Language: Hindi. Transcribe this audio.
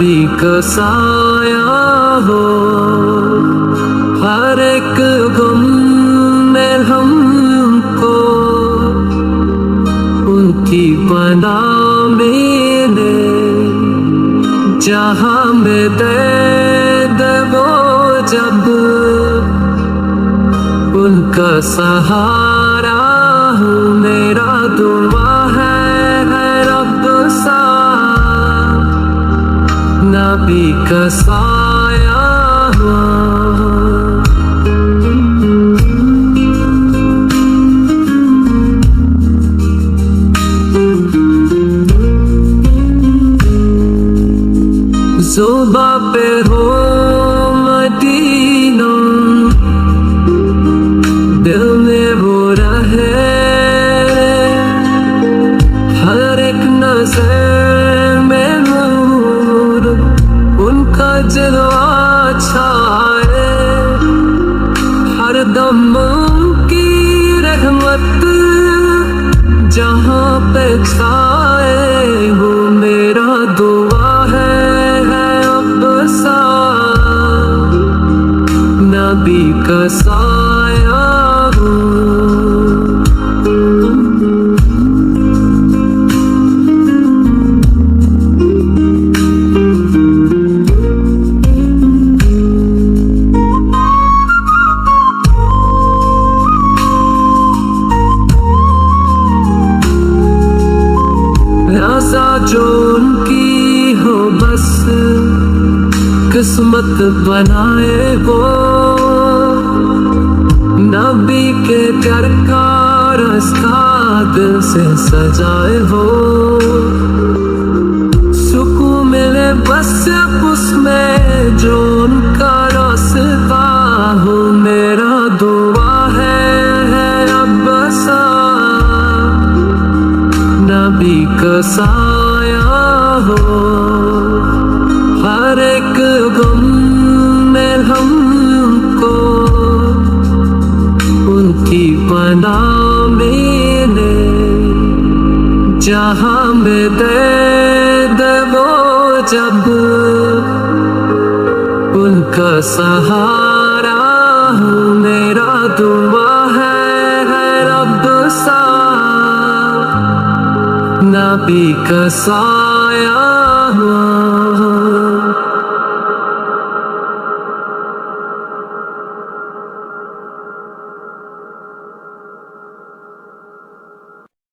नबी का साया हो हर एक गम में हमको, उनकी पनाह मिले जहाँ में दर्द वो जब, उनका सहारा हूँ मेरा दुआ है रब सा, नबी का साया ज़ुबा पे हो मदीना, दिल में वो रहे हर एक नजर में नूर, उनका जलवा छाए हर दम उनकी रहमत जहाँ पे छाए, वो मेरा दुआ है अब सा, नबी का साया ऐसा जो उनकी हो बस किस्मत बनाए वो, नबी के घर का रास्ता दिल से सजाए वो, सुकून मिले बस उसमें जो उनका रास्ता हो, मेरा दुआ है अब सा, नबी का साया हो हर एक गम में हमको, उनकी पनाह मिले जहाँ में दर्द वो जब, उनका सहारा हूँ मेरा दुआ है रब सा, नबी का साया।